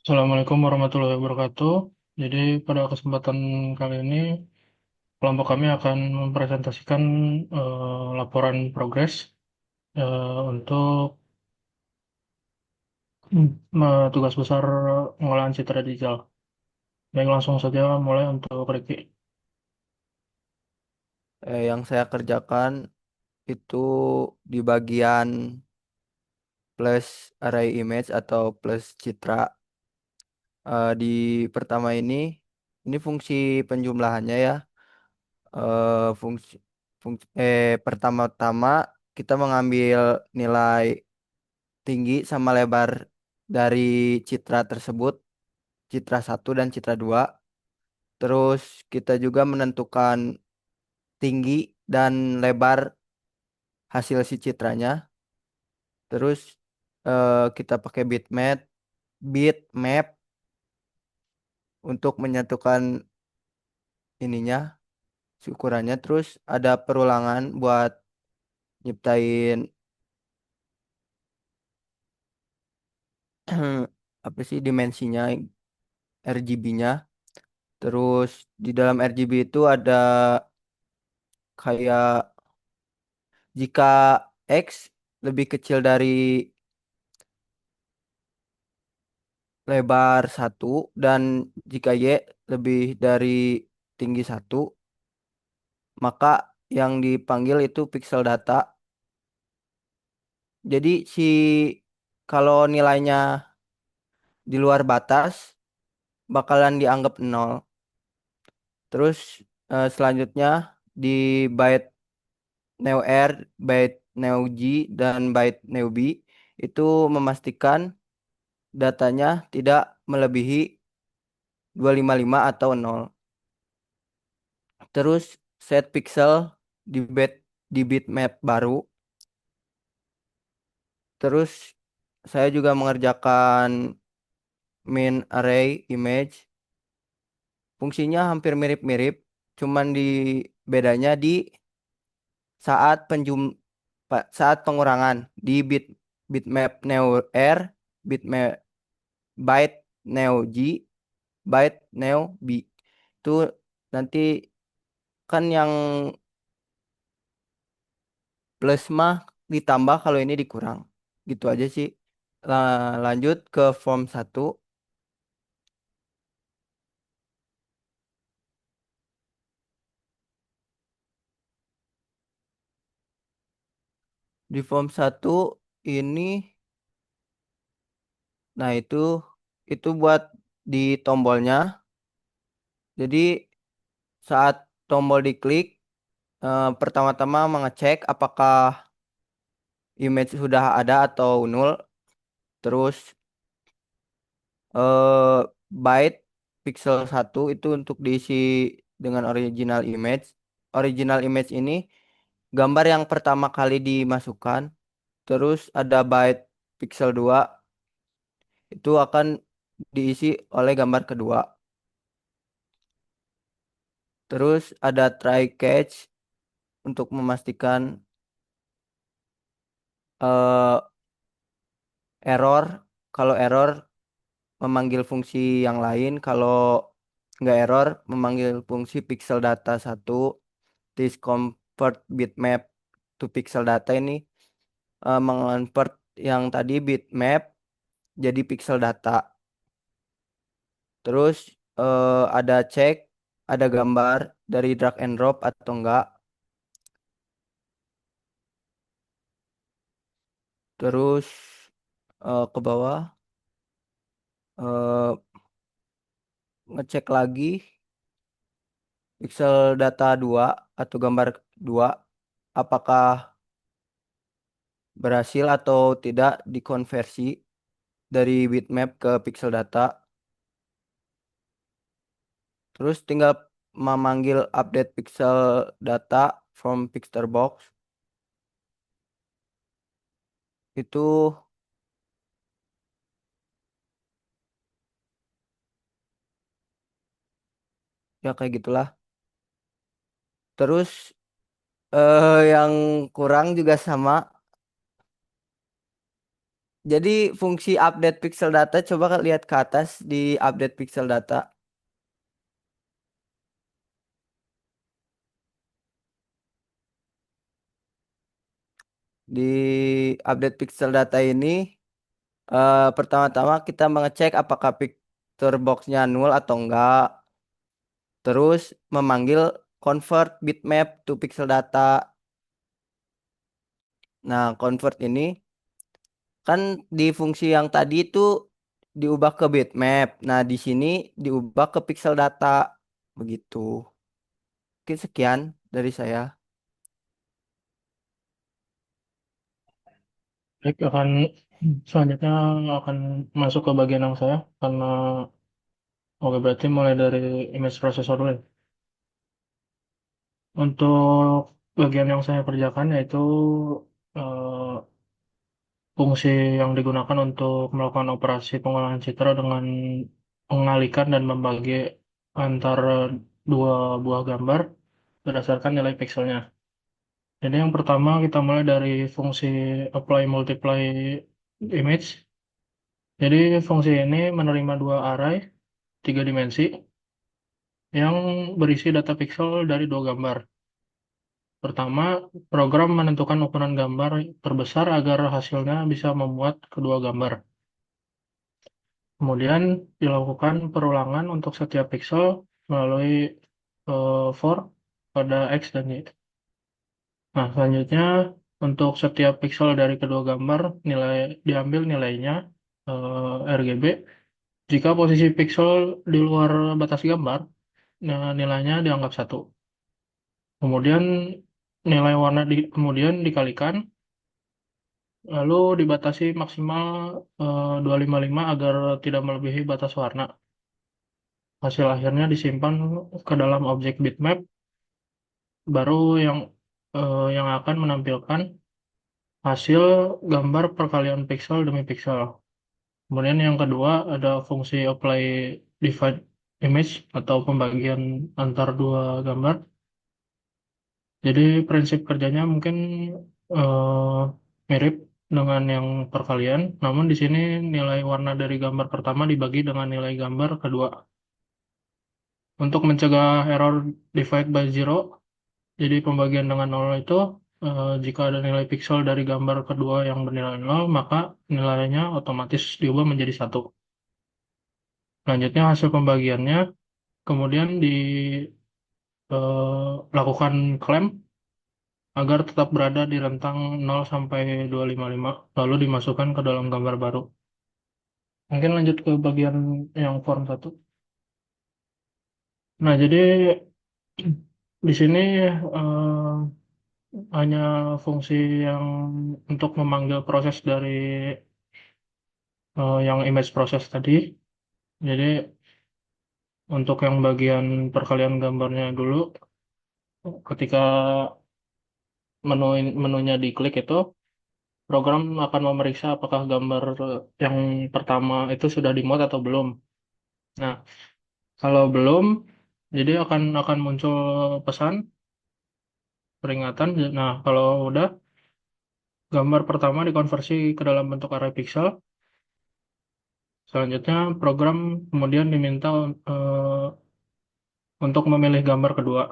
Assalamualaikum warahmatullahi wabarakatuh. Jadi pada kesempatan kali ini kelompok kami akan mempresentasikan laporan progres untuk tugas besar pengolahan citra digital. Baik, langsung saja mulai untuk Ricky. Yang saya kerjakan itu di bagian plus array image atau plus citra. Di pertama ini fungsi penjumlahannya ya. Fungsi, pertama-tama kita mengambil nilai tinggi sama lebar dari citra tersebut, citra satu dan citra 2. Terus kita juga menentukan tinggi dan lebar hasil si citranya. Terus kita pakai bitmap untuk menyatukan ininya, ukurannya. Terus ada perulangan buat nyiptain apa sih dimensinya, RGB-nya. Terus di dalam RGB itu ada kayak jika X lebih kecil dari lebar satu dan jika Y lebih dari tinggi satu, maka yang dipanggil itu pixel data. Jadi kalau nilainya di luar batas bakalan dianggap nol. Terus selanjutnya di byte neo R, byte neo G, dan byte neo B itu memastikan datanya tidak melebihi 255 atau nol. Terus set pixel di bitmap baru. Terus saya juga mengerjakan main array image. Fungsinya hampir mirip-mirip, cuman di bedanya di saat pengurangan di bitmap neo R, bitmap byte neo G, byte neo B. Itu nanti kan yang plus mah ditambah, kalau ini dikurang. Gitu aja sih. Lanjut ke form satu. Di form satu ini, nah itu buat di tombolnya. Jadi saat tombol diklik, pertama-tama mengecek apakah image sudah ada atau nul. Terus eh, byte pixel satu itu untuk diisi dengan original image. Original image ini gambar yang pertama kali dimasukkan. Terus ada byte pixel 2 itu akan diisi oleh gambar kedua. Terus ada try catch untuk memastikan eh, error. Kalau error memanggil fungsi yang lain. Kalau nggak error memanggil fungsi pixel data satu. This convert bitmap to pixel data ini mengonvert yang tadi bitmap jadi pixel data. Terus ada cek ada gambar dari drag and drop atau enggak. Terus ke bawah eh, ngecek lagi pixel data 2 atau gambar 2 apakah berhasil atau tidak dikonversi dari bitmap ke pixel data. Terus tinggal memanggil update pixel data from picture box. Itu ya kayak gitulah. Terus yang kurang juga sama Jadi fungsi update pixel data, coba lihat ke atas di update pixel data. Di update pixel data ini, pertama-tama kita mengecek apakah picture box-nya null atau enggak. Terus memanggil convert bitmap to pixel data. Nah, convert ini kan di fungsi yang tadi itu diubah ke bitmap. Nah, di sini diubah ke pixel data. Begitu. Oke, sekian dari saya. Baik, akan selanjutnya akan masuk ke bagian yang saya karena oke berarti mulai dari image processor dulu ya. Untuk bagian yang saya kerjakan yaitu eh, fungsi yang digunakan untuk melakukan operasi pengolahan citra dengan mengalihkan dan membagi antara dua buah gambar berdasarkan nilai pixelnya. Jadi yang pertama kita mulai dari fungsi apply multiply image. Jadi fungsi ini menerima dua array tiga dimensi yang berisi data pixel dari dua gambar. Pertama, program menentukan ukuran gambar terbesar agar hasilnya bisa memuat kedua gambar. Kemudian dilakukan perulangan untuk setiap pixel melalui for pada X dan Y. Nah, selanjutnya untuk setiap pixel dari kedua gambar diambil nilainya RGB. Jika posisi pixel di luar batas gambar, nah, nilainya dianggap satu. Kemudian nilai warna kemudian dikalikan, lalu dibatasi maksimal 255 agar tidak melebihi batas warna. Hasil akhirnya disimpan ke dalam objek bitmap, baru yang akan menampilkan hasil gambar perkalian pixel demi pixel. Kemudian yang kedua ada fungsi apply divide image atau pembagian antar dua gambar. Jadi prinsip kerjanya mungkin eh, mirip dengan yang perkalian, namun di sini nilai warna dari gambar pertama dibagi dengan nilai gambar kedua. Untuk mencegah error divide by zero, jadi pembagian dengan nol itu jika ada nilai pixel dari gambar kedua yang bernilai nol, maka nilainya otomatis diubah menjadi satu. Selanjutnya hasil pembagiannya kemudian dilakukan klaim agar tetap berada di rentang 0 sampai 255, lalu dimasukkan ke dalam gambar baru. Mungkin lanjut ke bagian yang form satu. Nah, jadi di sini hanya fungsi yang untuk memanggil proses dari yang image proses tadi. Jadi untuk yang bagian perkalian gambarnya dulu, ketika menunya diklik itu, program akan memeriksa apakah gambar yang pertama itu sudah di-mode atau belum. Nah, kalau belum, jadi akan muncul pesan peringatan. Nah, kalau udah, gambar pertama dikonversi ke dalam bentuk array pixel. Selanjutnya, program kemudian diminta eh, untuk memilih gambar kedua.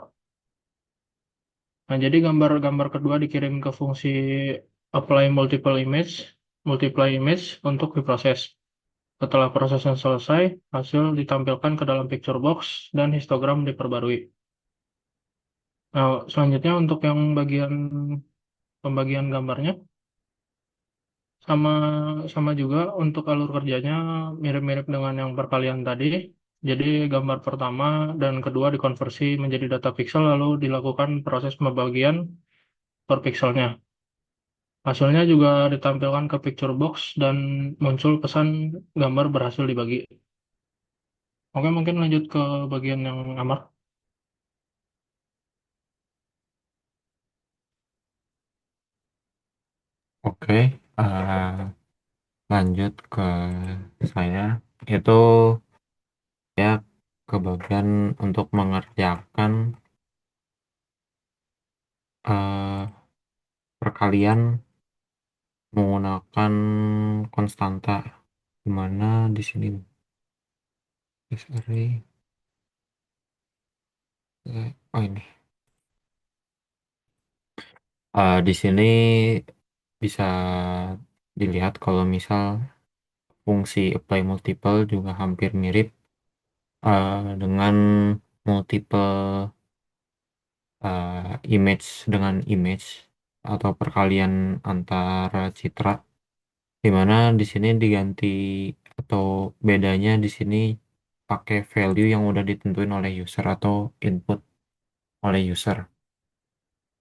Nah, jadi gambar-gambar kedua dikirim ke fungsi apply multiply image untuk diproses. Setelah prosesnya selesai, hasil ditampilkan ke dalam picture box dan histogram diperbarui. Nah, selanjutnya untuk yang bagian pembagian gambarnya, sama sama juga untuk alur kerjanya mirip-mirip dengan yang perkalian tadi. Jadi gambar pertama dan kedua dikonversi menjadi data pixel lalu dilakukan proses pembagian per pixelnya. Hasilnya juga ditampilkan ke picture box dan muncul pesan gambar berhasil dibagi. Oke, mungkin lanjut ke bagian yang aman. Oke, lanjut ke saya. Itu ya ke bagian untuk mengerjakan eh, perkalian menggunakan konstanta, di mana di sini array, oh ini. Di sini bisa dilihat kalau misal fungsi apply multiple juga hampir mirip dengan multiple image dengan image atau perkalian antara citra, di mana di sini diganti atau bedanya di sini pakai value yang udah ditentuin oleh user atau input oleh user.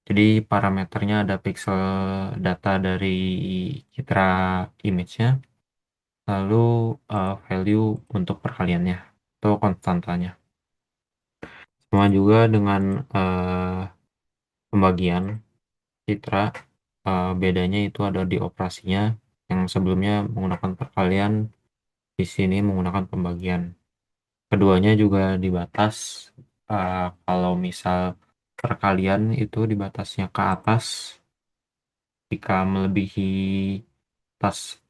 Jadi parameternya ada pixel data dari citra image-nya, lalu value untuk perkaliannya atau konstantanya. Sama juga dengan pembagian citra, bedanya itu ada di operasinya, yang sebelumnya menggunakan perkalian, di sini menggunakan pembagian. Keduanya juga dibatas, kalau misal perkalian itu dibatasnya ke atas jika melebihi atas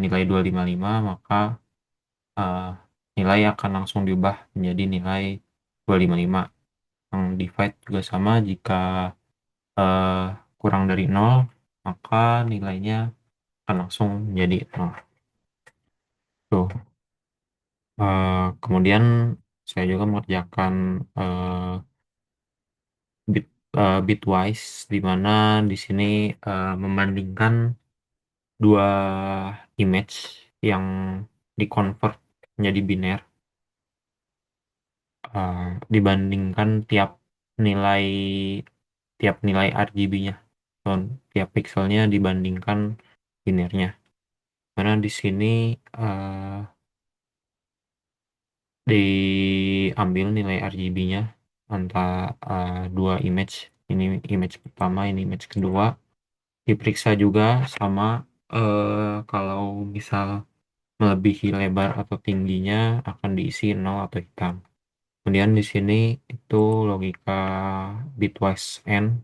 nilai 255, maka uh, nilai akan langsung diubah menjadi nilai 255. Yang divide juga sama, jika uh, kurang dari 0, maka nilainya akan langsung menjadi 0. Tuh. Kemudian saya juga mengerjakan bit bitwise, di mana di sini membandingkan dua image yang dikonvert menjadi biner, eh, dibandingkan nilai tiap nilai RGB-nya, tiap pixelnya dibandingkan binernya. Karena di sini eh, diambil nilai RGB-nya antara dua image, ini image pertama, ini image kedua, diperiksa juga sama kalau misal melebihi lebar atau tingginya akan diisi nol atau hitam. Kemudian di sini itu logika bitwise n.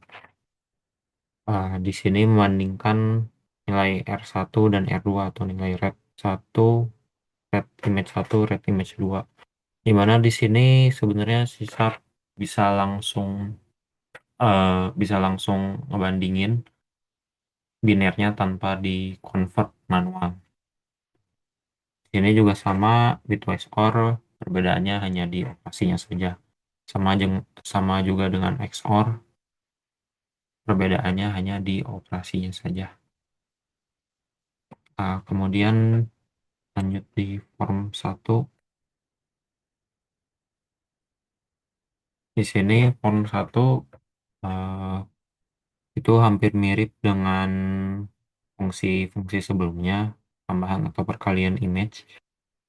Di sini membandingkan nilai R1 dan R2 atau nilai red 1, red image 1, red image 2. Di mana di sini sebenarnya si Sharp bisa langsung bisa langsung ngebandingin binernya tanpa di convert manual. Ini juga sama bitwise OR, perbedaannya hanya di operasinya saja. Sama juga dengan XOR, perbedaannya hanya di operasinya saja. Kemudian lanjut di form 1. Di sini form 1 eh, itu hampir mirip dengan fungsi-fungsi sebelumnya, tambahan atau perkalian image,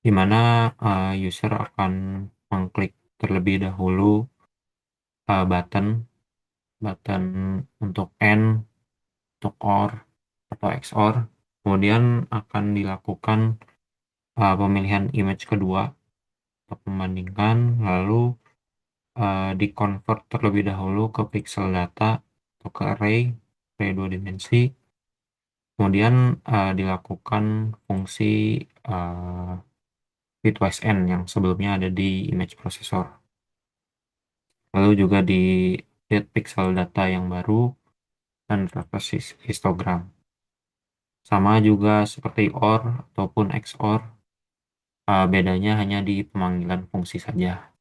di mana user akan mengklik terlebih dahulu button button untuk AND, untuk OR atau XOR. Kemudian akan dilakukan pemilihan image kedua untuk membandingkan, lalu di-convert terlebih dahulu ke pixel data atau ke array 2 dimensi. Kemudian dilakukan fungsi uh, bitwise n yang sebelumnya ada di image processor. Lalu juga di update pixel data yang baru dan reverse histogram. Sama juga seperti OR ataupun XOR, bedanya hanya di pemanggilan fungsi saja.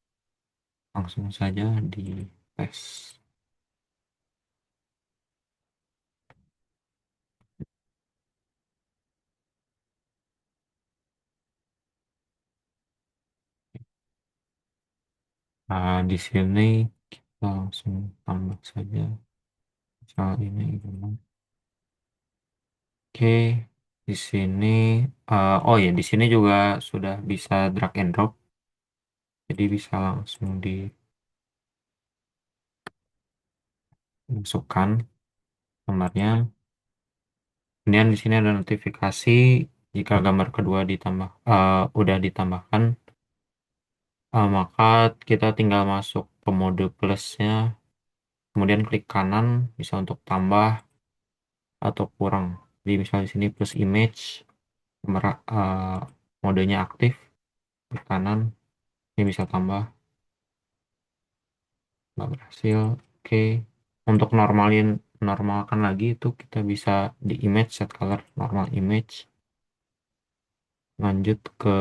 Langsung saja di tes. Di sini kita langsung tambah saja soal ini gimana. Oke, di sini oh ya, di sini juga sudah bisa drag and drop. Jadi bisa langsung dimasukkan gambarnya. Kemudian di sini ada notifikasi jika gambar kedua udah ditambahkan, maka kita tinggal masuk ke mode plusnya, kemudian klik kanan bisa untuk tambah atau kurang. Jadi misalnya di sini plus image, modenya aktif di kanan, ini bisa tambah, nggak berhasil. Oke, untuk normalkan lagi itu kita bisa di image set color normal image, lanjut ke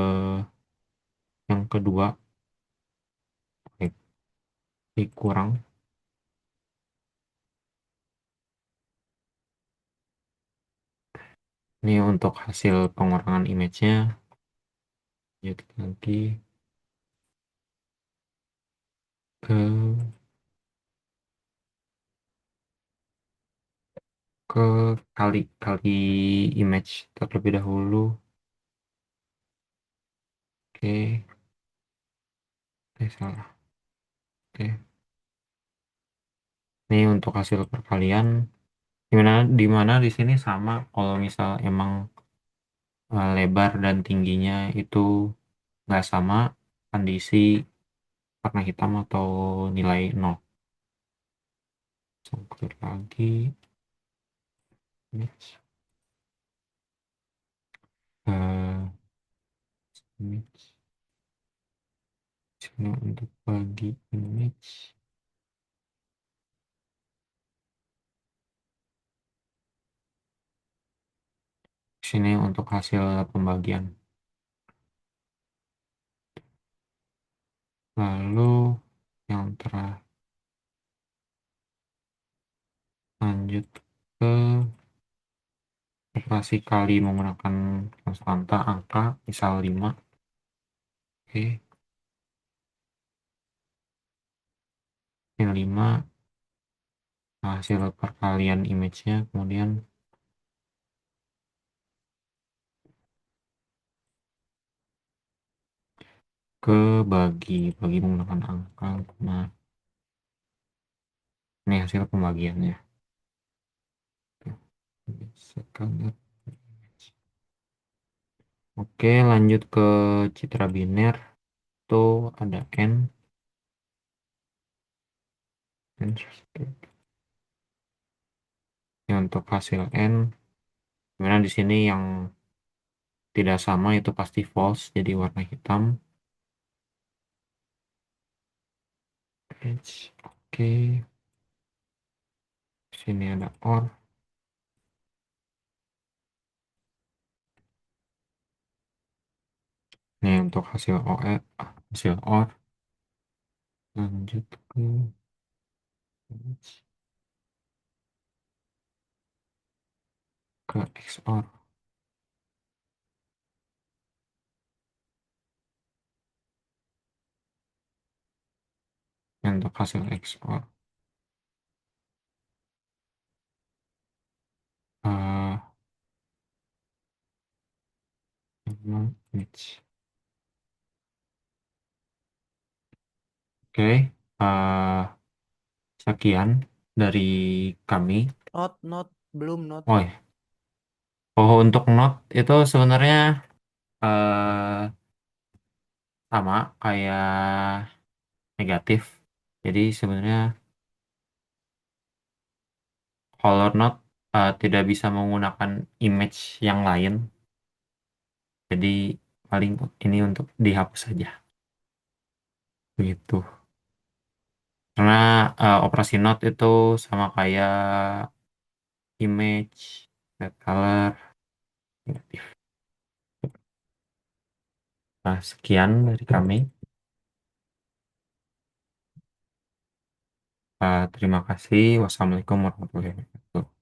yang kedua, kurang. Ini untuk hasil pengurangan image-nya. Lanjut lagi ke ke kali kali image terlebih dahulu. Oke, salah. Oke, ini untuk hasil perkalian. Di mana di sini sama kalau misal emang lebar dan tingginya itu nggak sama, kondisi warna hitam atau nilai 0. Clear lagi image, eh, image sini untuk bagi image. Sini untuk hasil pembagian. Lalu yang terakhir lanjut ke operasi kali menggunakan konstanta angka, misal 5. Oke, ini 5 hasil perkalian image-nya, kemudian ke bagi menggunakan angka. Nah, ini hasil pembagiannya. Second. Oke, lanjut ke citra biner. Itu ada n. Ini untuk hasil n. Dimana di sini yang tidak sama itu pasti false, jadi warna hitam. Oke, sini ada or. Ini untuk hasil hasil or. Lanjut ke XOR. Untuk hasil XOR. Uh, image. Oke, sekian dari kami. Belum not. Oh, ya. Untuk note itu sebenarnya sama kayak negatif. Jadi sebenarnya color note tidak bisa menggunakan image yang lain. Jadi paling ini untuk dihapus saja. Begitu. Karena operasi note itu sama kayak image, red color, negatif. Nah, sekian dari kami. Terima kasih. Wassalamualaikum warahmatullahi wabarakatuh.